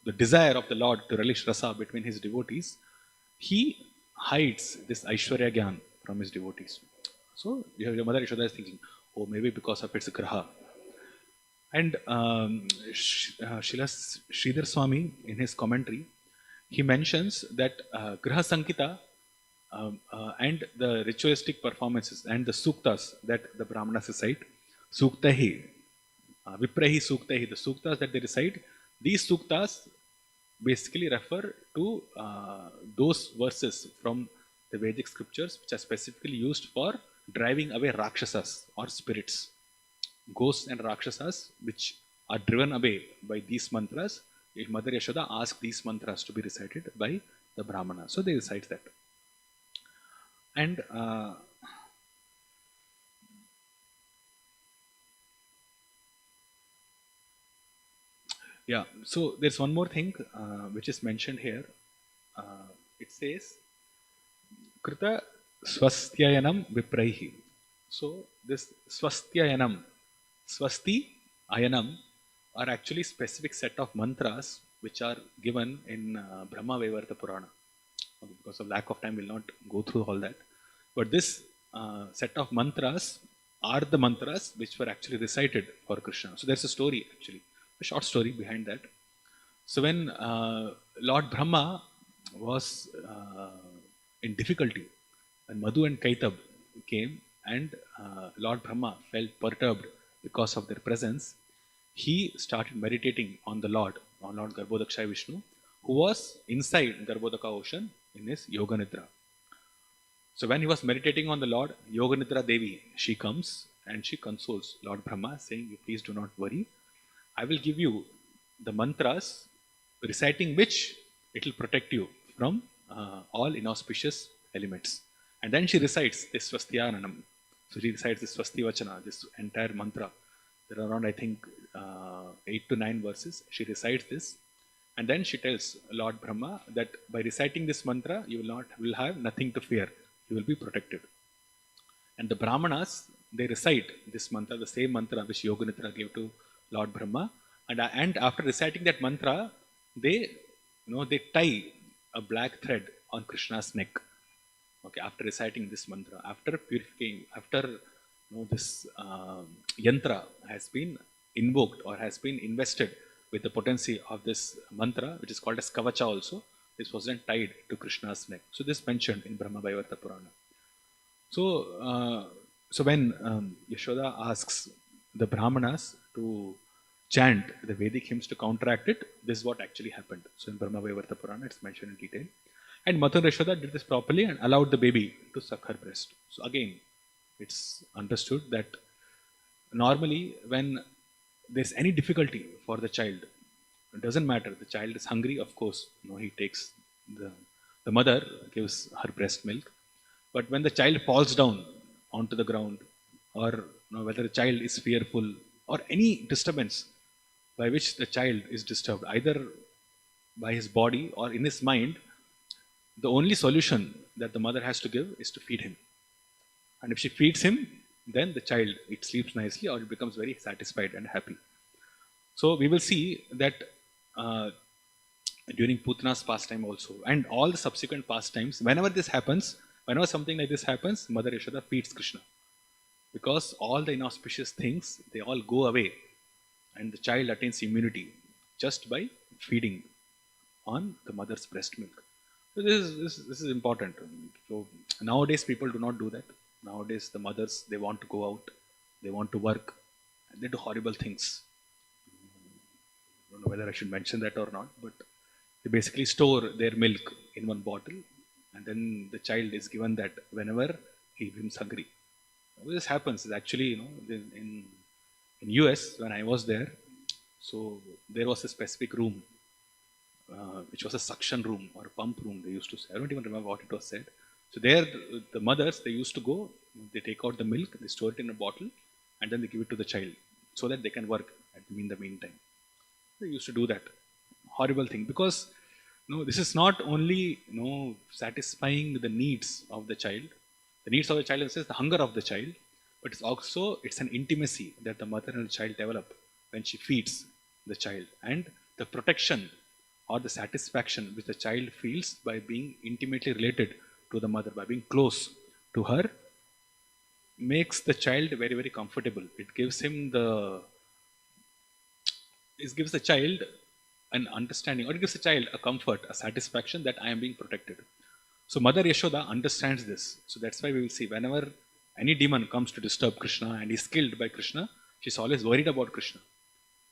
the desire of the Lord to relish rasa between his devotees, he hides this Aishwarya Gyan from his devotees. So your Mother Yashoda is thinking, oh, maybe because of its graha. And Srila Sridhar Swami, in his commentary, he mentions that Graha Sankita and the ritualistic performances and the suktas that the Brahmanas recite, suktahi, viprahi suktahi, the suktas that they recite, these suktas basically refer to those verses from the Vedic scriptures which are specifically used for driving away Rakshasas or spirits. Ghosts and Rakshasas which are driven away by these mantras, Mother Yashoda asked these mantras to be recited by the Brahmana. So they recite that. And yeah, so there's one more thing which is mentioned here. It says, Krita Swastyayanam Vipraihi. So this Swastyayanam, Swasti, Ayanam are actually specific set of mantras which are given in Brahma Vaivarta Purana. Because of lack of time, we'll not go through all that. But this set of mantras are the mantras which were actually recited for Krishna. So there's a story actually, a short story behind that. So when Lord Brahma was in difficulty, when Madhu and Kaitab came and Lord Brahma felt perturbed because of their presence, he started meditating on the Lord, on Lord Garbhodakshaya Vishnu, who was inside Garbhodaka ocean in his Yoga Nidra. So when he was meditating on the Lord, Yoga Nidra Devi, she comes and she consoles Lord Brahma, saying, please do not worry. I will give you the mantras, reciting which it will protect you from all inauspicious elements. And then she recites this Swastyananam. So she recites this Swasti Vachana, this entire mantra. There are around, I think, 8 to 9 verses. She recites this. And then she tells Lord Brahma that by reciting this mantra, you will have nothing to fear. You will be protected. And the Brahmanas, they recite this mantra, the same mantra which Yoganitra gave to Lord Brahma. And after reciting that mantra, they tie a black thread on Krishna's neck. Okay, after reciting this mantra, after purifying, after this yantra has been invoked or has been invested with the potency of this mantra, which is called as kavacha also. This wasn't tied to Krishna's neck. So this is mentioned in Brahma Vaivarta Purana. So, so when Yashoda asks the Brahmanas to chant the Vedic hymns to counteract it, this is what actually happened. So in Brahma Vaivarta Purana, it's mentioned in detail. And Mother Yashoda did this properly and allowed the baby to suck her breast. So again, it's understood that normally when there's any difficulty for the child, it doesn't matter. The child is hungry, of course. He takes the mother gives her breast milk. But when the child falls down onto the ground, or whether the child is fearful, or any disturbance by which the child is disturbed, either by his body or in his mind, the only solution that the mother has to give is to feed him. And if she feeds him, then the child, it sleeps nicely or it becomes very satisfied and happy. So we will see that during Putana's pastime also, and all the subsequent pastimes, whenever this happens, whenever something like this happens, Mother Yashoda feeds Krishna. Because all the inauspicious things, they all go away and the child attains immunity just by feeding on the mother's breast milk. So this is important. So nowadays people do not do that. Nowadays the mothers, they want to go out, they want to work, and they do horrible things. I don't know whether I should mention that or not, but they basically store their milk in one bottle, and then the child is given that whenever he becomes hungry. This happens actually, in US when I was there. So there was a specific room, which was a suction room or a pump room. They used to say. I don't even remember what it was said. So there, the mothers, they used to go. They take out the milk, they store it in a bottle, and then they give it to the child so that they can work in the meantime. They used to do that. Horrible thing, because this is not only satisfying the needs of the child. The needs of the child is the hunger of the child, but it's an intimacy that the mother and the child develop when she feeds the child, and the protection or the satisfaction which the child feels by being intimately related to the mother, by being close to her, makes the child very, very comfortable. It gives the child an understanding, or it gives the child a comfort, a satisfaction that I am being protected. So Mother Yashoda understands this. So that's why we will see whenever any demon comes to disturb Krishna and is killed by Krishna, she's always worried about Krishna.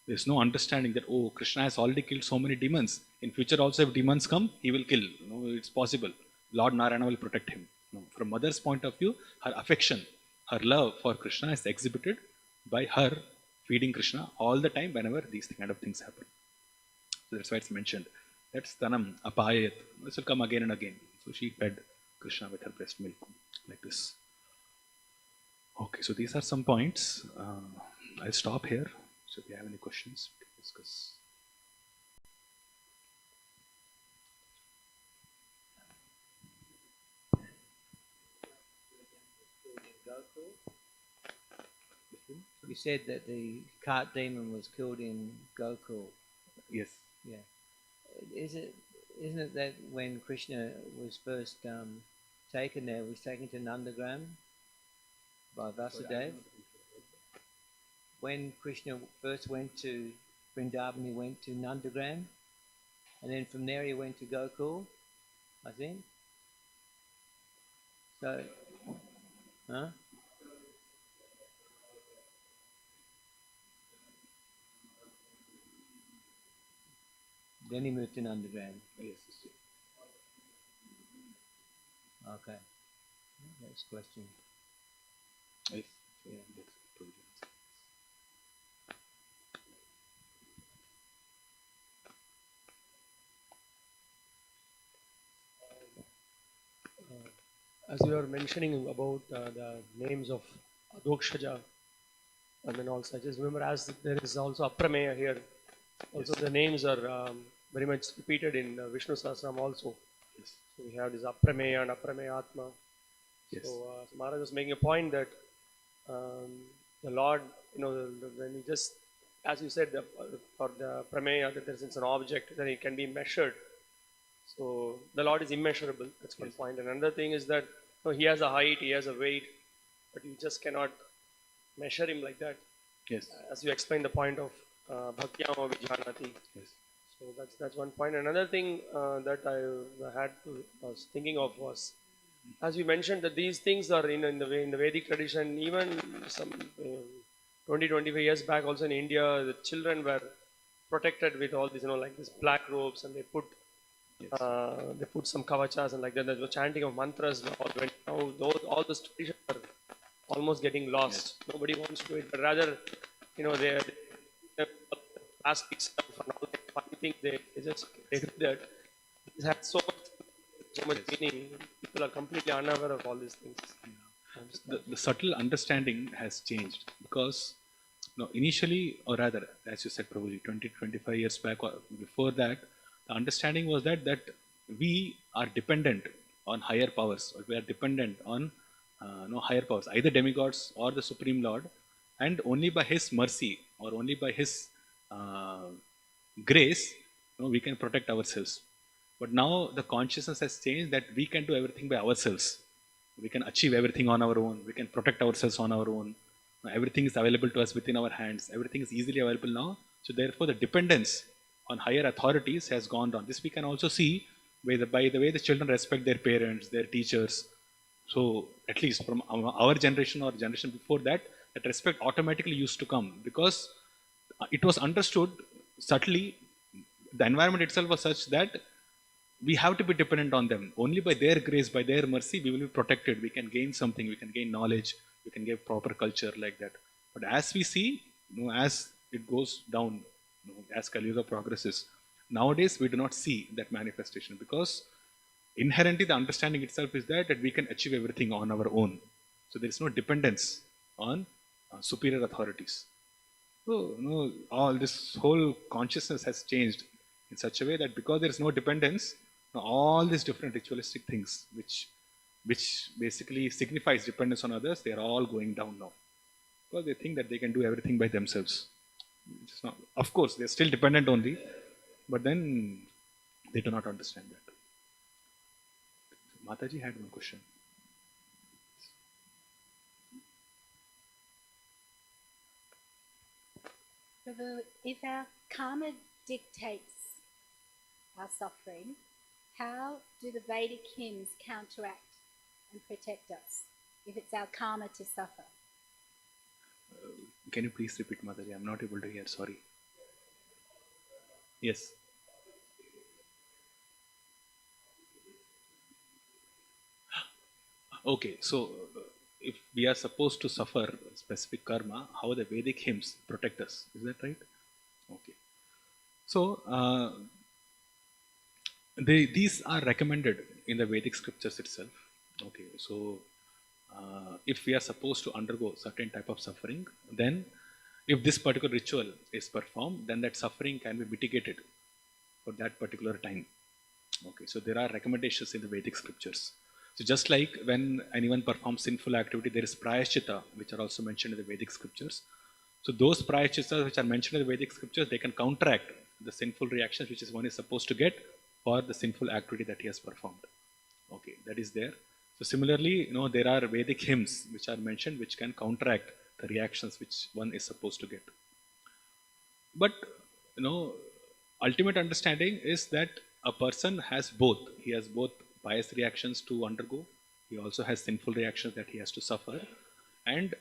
There's no understanding that, oh, Krishna has already killed so many demons. In future also, if demons come, he will kill. It's possible. Lord Narayana will protect him. From mother's point of view, her affection, her love for Krishna is exhibited by her feeding Krishna all the time whenever these kind of things happen. So that's why it's mentioned. That's Tanam Apayat. This will come again and again. So she fed Krishna with her breast milk like this. Okay, so these are some points. I'll stop here. So if you have any questions, we can discuss. You said that the cart demon was killed in Gokul. Yes. Yeah. Isn't it that when Krishna was first taken there, was taken to Nandagram by Vasudeva? When Krishna first went to Vrindavan, he went to Nandagram, and then from there he went to Gokul, I think. So, huh? Then he moved to Nandagram. Yes. Okay. Next question. Yes. Yeah. As you were mentioning about the names of Adokshaja, and then also I just remember as there is also Aprameya here. Also the names are very much repeated in Vishnu Sahasranam also. Yes. So we have this Aprameya and Aprameya Atma. Yes. So Maharaj was making a point that the Lord, when he just, as you said, for the Prameya, that it's an object, then it can be measured. So the Lord is immeasurable. That's one point. And another thing is that he has a height, he has a weight, but you just cannot measure him like that. Yes. As you explained the point of Bhaktiyama Vijanati. Yes. So that's one point. Another thing that was thinking of was, as you mentioned, that these things are in the Vedic tradition. Even some 25 years back, also in India, the children were protected with all these, like these black robes, and Yes. they put some kavachas and like that. The chanting of mantras all went. Now all those traditions are almost getting lost. Yes. Nobody wants to do it, but rather, they plastic stuff and all the funny things they do that. It has so much Yes. meaning. People are completely unaware of all these things. The subtle understanding has changed because initially, or rather, as you said, probably 20, 25 years back or before that, the understanding was that we are dependent on higher powers, or we are dependent on higher powers, either demigods or the Supreme Lord, and only by His mercy or only by His uh, grace, we can protect ourselves. But now the consciousness has changed that we can do everything by ourselves. We can achieve everything on our own. We can protect ourselves on our own. Everything is available to us within our hands. Everything is easily available now. So therefore, the dependence on higher authorities has gone down. This we can also see by the way the children respect their parents, their teachers. So at least from our generation or generation before that, that respect automatically used to come because it was understood subtly. The environment itself was such that we have to be dependent on them. Only by their grace, by their mercy, we will be protected. We can gain something. We can gain knowledge. We can get proper culture like that. But as we see, as it goes down, as Kali Yuga progresses, nowadays we do not see that manifestation because inherently the understanding itself is that we can achieve everything on our own. So there is no dependence on superior authorities. So, all this whole consciousness has changed in such a way that because there is no dependence, all these different ritualistic things, which basically signifies dependence on others, they are all going down now because they think that they can do everything by themselves. It's not, of course, they're still dependent only, but then they do not understand that. Mataji had one question. Prabhu, if our karma dictates our suffering, how do the Vedic hymns counteract and protect us if it's our karma to suffer? Can you please repeat, Mataji? I'm not able to hear. Sorry. Yes. Okay, so if we are supposed to suffer specific karma, how the Vedic hymns protect us? Is that right? Okay. So these are recommended in the Vedic scriptures itself. Okay, so if we are supposed to undergo certain type of suffering, then if this particular ritual is performed, then that suffering can be mitigated for that particular time. Okay, so there are recommendations in the Vedic scriptures. So just like when anyone performs sinful activity, there is prayashchitta, which are also mentioned in the Vedic scriptures. So those prayashchittas which are mentioned in the Vedic scriptures, they can counteract the sinful reactions which is one is supposed to get for the sinful activity that he has performed. Okay, that is there. So similarly, there are Vedic hymns which are mentioned which can counteract the reactions which one is supposed to get. But ultimate understanding is that a person has both. He has both pious reactions to undergo. He also has sinful reactions that he has to suffer. And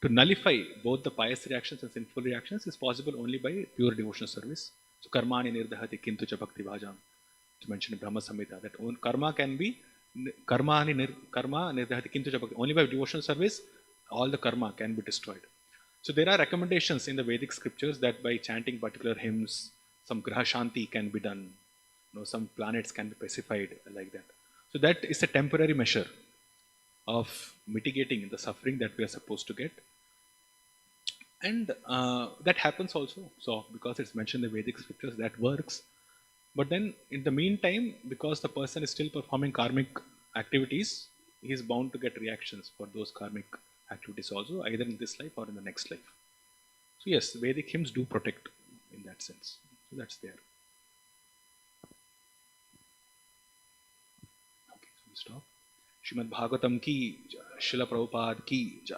to nullify both the pious reactions and sinful reactions is possible only by pure devotional service. So karmani nirdahati kintu cha bhakti bhajam. To mention in Brahma Samhita that karma can be karma nirdahati kintu cha bhakti. Only by devotional service, all the karma can be destroyed. So there are recommendations in the Vedic scriptures that by chanting particular hymns, some graha shanti can be done. Some planets can be pacified like that. So that is a temporary measure of mitigating the suffering that we are supposed to get. And that happens also. So because it's mentioned in the Vedic scriptures, that works. But then in the meantime, because the person is still performing karmic activities, he is bound to get reactions for those karmic activities also, either in this life or in the next life. So yes, Vedic hymns do protect in that sense. So that's there. Okay, so we stop. Srimad Bhagavatam ki jai, Srila Prabhupada ki jai.